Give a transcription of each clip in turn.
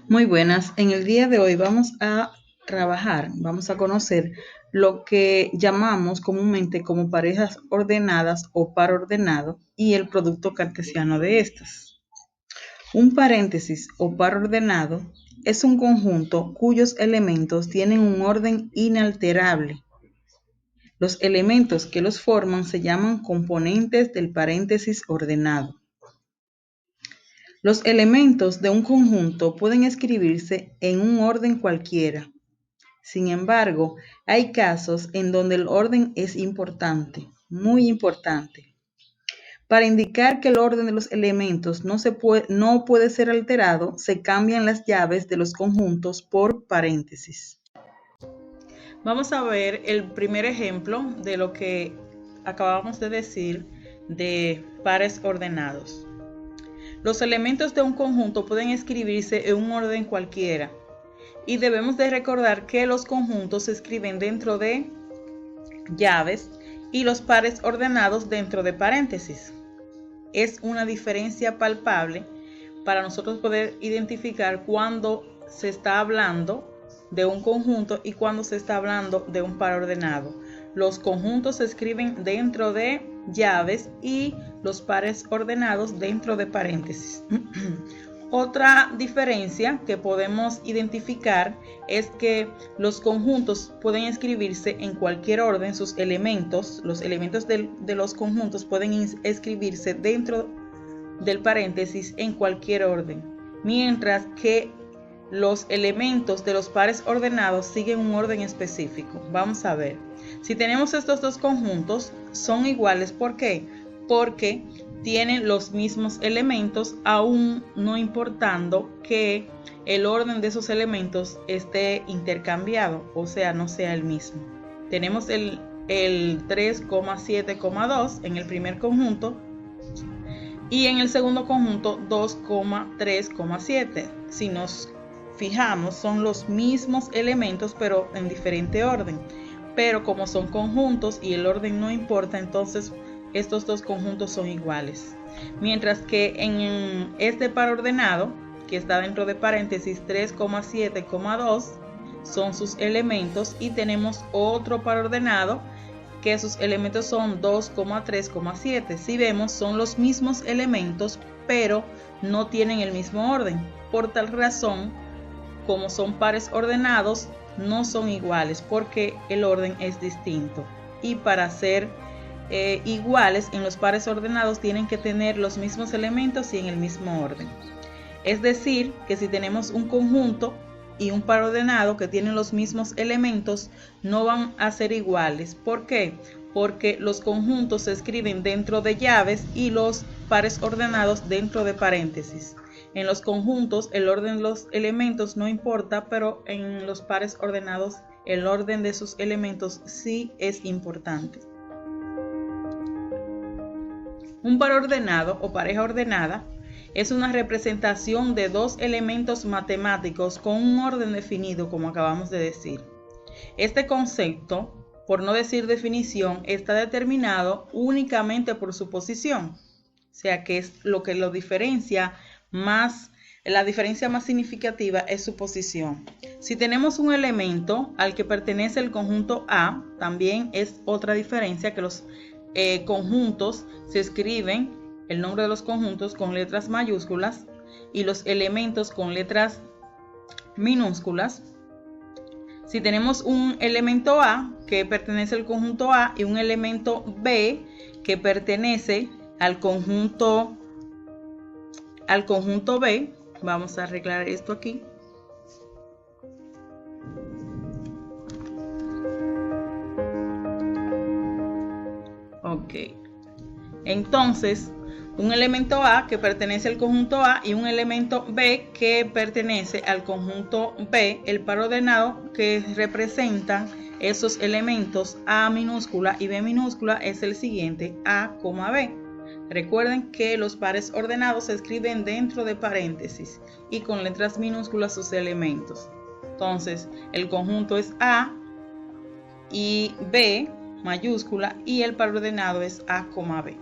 Muy buenas. En el día de hoy vamos a conocer lo que llamamos comúnmente como parejas ordenadas o par ordenado y el producto cartesiano de estas. Un paréntesis o par ordenado es un conjunto cuyos elementos tienen un orden inalterable. Los elementos que los forman se llaman componentes del paréntesis ordenado. Los elementos de un conjunto pueden escribirse en un orden cualquiera. Sin embargo, hay casos en donde el orden es importante, muy importante. Para indicar que el orden de los elementos no puede ser alterado, se cambian las llaves de los conjuntos por paréntesis. Vamos a ver el primer ejemplo de lo que acabamos de decir de pares ordenados. Los elementos de un conjunto pueden escribirse en un orden cualquiera y debemos de recordar que los conjuntos se escriben dentro de llaves y los pares ordenados dentro de paréntesis. Es una diferencia palpable para nosotros poder identificar cuando se está hablando de un conjunto y cuando se está hablando de un par ordenado. Los conjuntos se escriben dentro de llaves y los pares ordenados dentro de paréntesis. Otra diferencia que podemos identificar es que los conjuntos pueden escribirse en cualquier orden, sus elementos, los elementos de los conjuntos pueden escribirse dentro del paréntesis en cualquier orden, mientras que los elementos de los pares ordenados siguen un orden específico. Vamos a ver. Si tenemos estos dos conjuntos, son iguales. ¿Por qué? Porque tienen los mismos elementos, aún no importando que el orden de esos elementos esté intercambiado, o sea, no sea el mismo. Tenemos el 3,7,2 en el primer conjunto y en el segundo conjunto 2,3,7. Si nos fijamos, son los mismos elementos pero en diferente orden. Pero como son conjuntos y el orden no importa, entonces estos dos conjuntos son iguales. Mientras que en este par ordenado, que está dentro de paréntesis, 3,7,2 son sus elementos y tenemos otro par ordenado que sus elementos son 2,3,7. Si vemos, son los mismos elementos, pero no tienen el mismo orden. Por tal razón, como son pares ordenados, no son iguales porque el orden es distinto. Y para ser iguales en los pares ordenados tienen que tener los mismos elementos y en el mismo orden. Es decir, que si tenemos un conjunto y un par ordenado que tienen los mismos elementos, no van a ser iguales. ¿Por qué? Porque los conjuntos se escriben dentro de llaves y los pares ordenados dentro de paréntesis. En los conjuntos el orden de los elementos no importa, pero en los pares ordenados el orden de sus elementos sí es importante. Un par ordenado o pareja ordenada es una representación de dos elementos matemáticos con un orden definido, como acabamos de decir. Este concepto, por no decir definición, está determinado únicamente por su posición, o sea que es lo que lo diferencia más. La diferencia más significativa es su posición. Si tenemos un elemento al que pertenece el conjunto A, también es otra diferencia que los conjuntos se escriben, el nombre de los conjuntos con letras mayúsculas y los elementos con letras minúsculas. Si tenemos un elemento A que pertenece al conjunto A y un elemento B que pertenece al conjunto B, vamos a arreglar esto aquí. Ok. Entonces, un elemento A que pertenece al conjunto A y un elemento B que pertenece al conjunto B, el par ordenado que representa esos elementos A minúscula y B minúscula es el siguiente: A, B. Recuerden que los pares ordenados se escriben dentro de paréntesis y con letras minúsculas sus elementos. Entonces, el conjunto es A y B mayúscula y el par ordenado es A, B.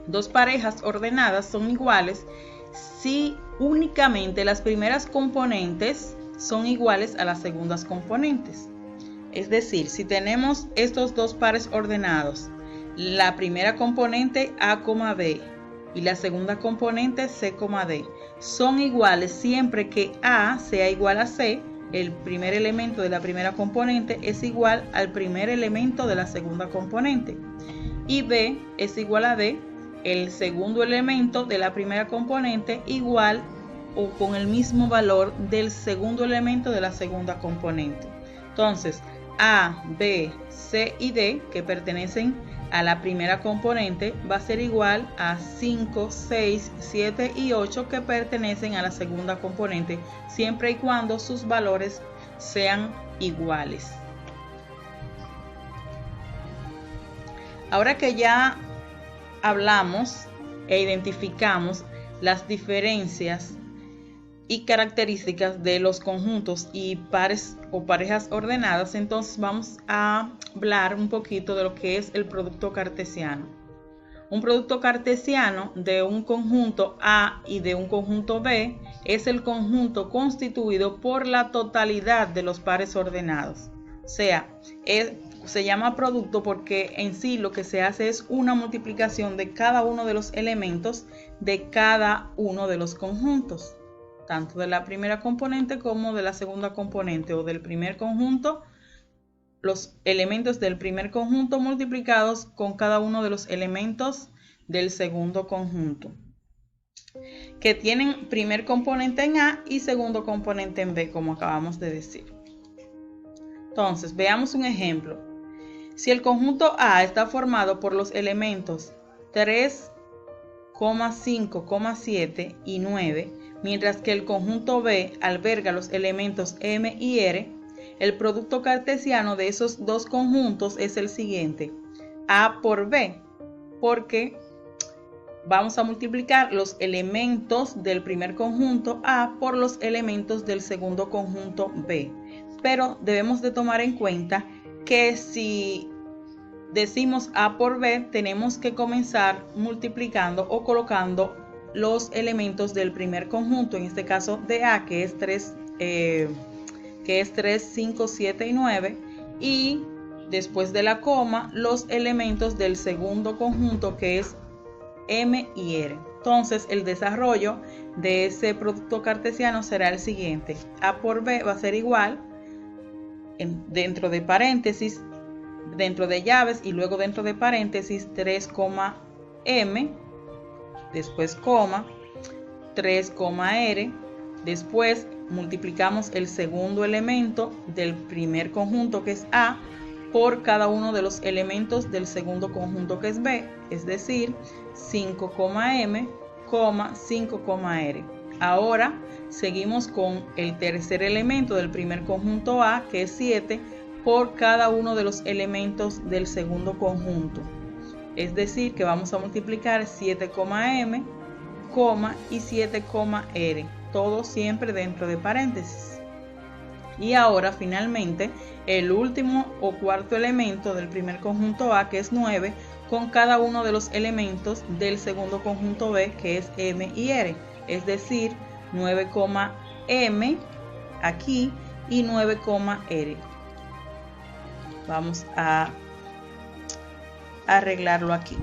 Dos parejas ordenadas son iguales si únicamente las primeras componentes son iguales a las segundas componentes. Es decir, si tenemos estos dos pares ordenados, la primera componente A, B y la segunda componente C, D, son iguales siempre que A sea igual a C, el primer elemento de la primera componente es igual al primer elemento de la segunda componente, y B es igual a D, el segundo elemento de la primera componente igual o con el mismo valor del segundo elemento de la segunda componente. Entonces, A, B, C y D, que pertenecen a la primera componente, va a ser igual a 5, 6, 7 y 8 que pertenecen a la segunda componente, siempre y cuando sus valores sean iguales. Ahora que ya hablamos e identificamos las diferencias y características de los conjuntos y pares o parejas ordenadas, entonces vamos a hablar un poquito de lo que es el producto cartesiano. Un producto cartesiano de un conjunto A y de un conjunto B es el conjunto constituido por la totalidad de los pares ordenados. O sea, se llama producto porque en sí lo que se hace es una multiplicación de cada uno de los elementos de cada uno de los conjuntos, tanto de la primera componente como de la segunda componente, o del primer conjunto, los elementos del primer conjunto multiplicados con cada uno de los elementos del segundo conjunto, que tienen primer componente en A y segundo componente en B, como acabamos de decir. Entonces, veamos un ejemplo. Si el conjunto A está formado por los elementos 3, 5, 7 y 9, mientras que el conjunto B alberga los elementos M y R, el producto cartesiano de esos dos conjuntos es el siguiente: A por B, porque vamos a multiplicar los elementos del primer conjunto A por los elementos del segundo conjunto B. Pero debemos de tomar en cuenta que si decimos A por B, tenemos que comenzar multiplicando o colocando los elementos del primer conjunto, en este caso de A, que es 3, 5, 7 y 9, y después de la coma, los elementos del segundo conjunto, que es M y R. Entonces, el desarrollo de ese producto cartesiano será el siguiente: A por B va a ser igual, dentro de paréntesis, dentro de llaves y luego dentro de paréntesis, 3, M, después coma, 3, R, después multiplicamos el segundo elemento del primer conjunto, que es A, por cada uno de los elementos del segundo conjunto, que es B, es decir, 5, M, 5, R. Ahora seguimos con el tercer elemento del primer conjunto A, que es 7, por cada uno de los elementos del segundo conjunto. Es decir, que vamos a multiplicar 7, M, y 7, R, todo siempre dentro de paréntesis. Y ahora finalmente el último o cuarto elemento del primer conjunto A, que es 9, con cada uno de los elementos del segundo conjunto B, que es M y R, es decir, 9, M aquí y 9, R. Vamos a arreglarlo aquí.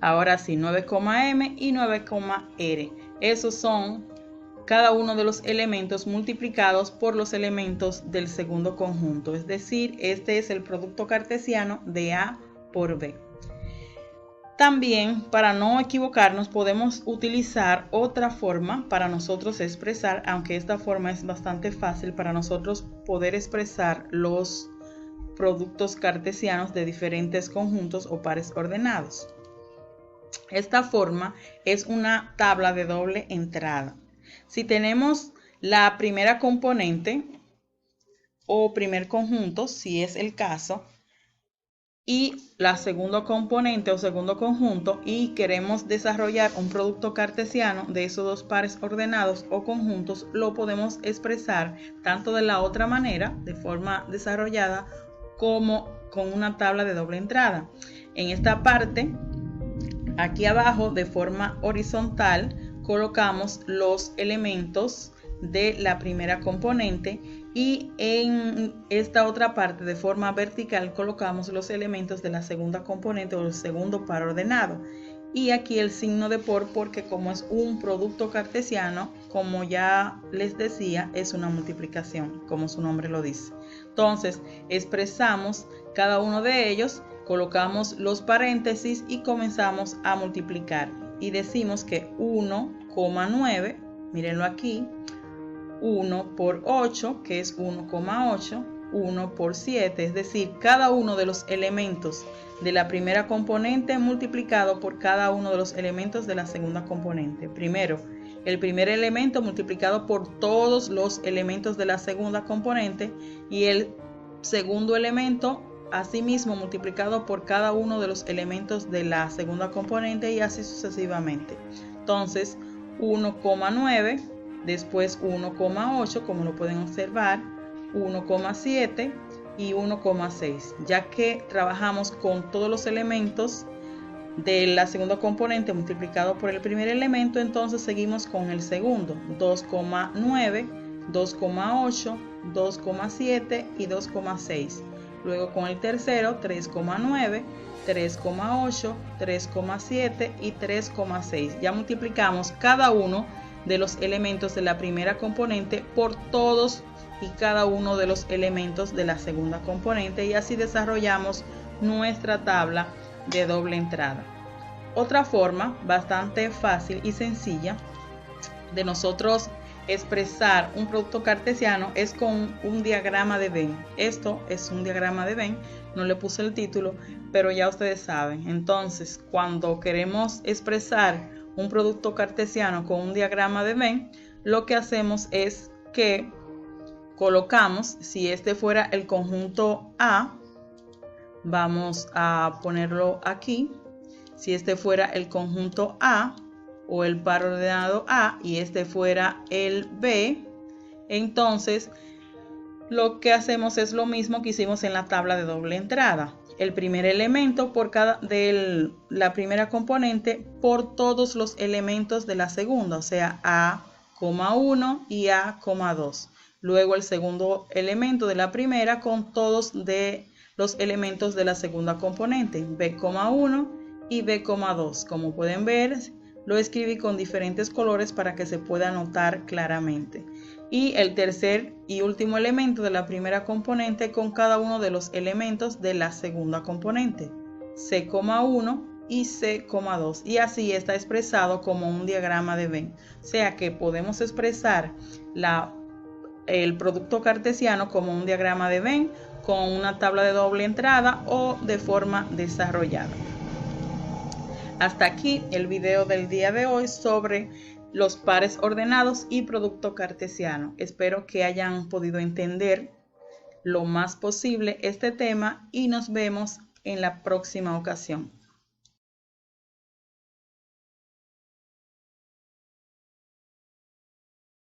Ahora sí, 9, M y 9, R. Esos son cada uno de los elementos multiplicados por los elementos del segundo conjunto. Es decir, este es el producto cartesiano de A por B. También, para no equivocarnos, podemos utilizar otra forma para nosotros expresar, aunque esta forma es bastante fácil para nosotros poder expresar los productos cartesianos de diferentes conjuntos o pares ordenados. Esta forma es una tabla de doble entrada. Si tenemos la primera componente o primer conjunto, si es el caso, y la segunda componente o segundo conjunto, y queremos desarrollar un producto cartesiano de esos dos pares ordenados o conjuntos, lo podemos expresar tanto de la otra manera, de forma desarrollada, como con una tabla de doble entrada. En esta parte, aquí abajo, de forma horizontal, colocamos los elementos de la primera componente y en esta otra parte, de forma vertical, colocamos los elementos de la segunda componente o el segundo par ordenado. Y aquí el signo de por, porque como es un producto cartesiano, como ya les decía, es una multiplicación, como su nombre lo dice. Entonces, expresamos cada uno de ellos, colocamos los paréntesis y comenzamos a multiplicar. Y decimos que 1,9, mírenlo aquí, 1 por 8, que es 1,8, 1 por 7, es decir, cada uno de los elementos de la primera componente multiplicado por cada uno de los elementos de la segunda componente. Primero, el primer elemento multiplicado por todos los elementos de la segunda componente y el segundo elemento asimismo multiplicado por cada uno de los elementos de la segunda componente y así sucesivamente. Entonces, 1,9, después 1,8, como lo pueden observar, 1,7 y 1,6, ya que trabajamos con todos los elementos de la segunda componente multiplicado por el primer elemento, entonces seguimos con el segundo, 2,9, 2,8, 2,7 y 2,6. Luego con el tercero, 3,9, 3,8, 3,7 y 3,6. Ya multiplicamos cada uno de los elementos de la primera componente por todos y cada uno de los elementos de la segunda componente y así desarrollamos nuestra tabla de doble entrada. Otra forma bastante fácil y sencilla de nosotros expresar un producto cartesiano es con un diagrama de Venn. Esto es un diagrama de Venn, no le puse el título, pero ya ustedes saben. Entonces, cuando queremos expresar un producto cartesiano con un diagrama de Venn, lo que hacemos es que colocamos, si este fuera el conjunto A, vamos a ponerlo aquí. Si este fuera el conjunto A o el par ordenado A y este fuera el B, entonces lo que hacemos es lo mismo que hicimos en la tabla de doble entrada. El primer elemento por cada de la primera componente por todos los elementos de la segunda, o sea, A,1 y A,2. Luego el segundo elemento de la primera con todos de los elementos de la segunda componente, B,1 y B,2. Como pueden ver, lo escribí con diferentes colores para que se pueda notar claramente. Y el tercer y último elemento de la primera componente con cada uno de los elementos de la segunda componente, C,1 y C,2. Y así está expresado como un diagrama de Venn. O sea que podemos expresar el producto cartesiano como un diagrama de Venn con una tabla de doble entrada o de forma desarrollada. Hasta aquí el video del día de hoy sobre los pares ordenados y producto cartesiano. Espero que hayan podido entender lo más posible este tema y nos vemos en la próxima ocasión.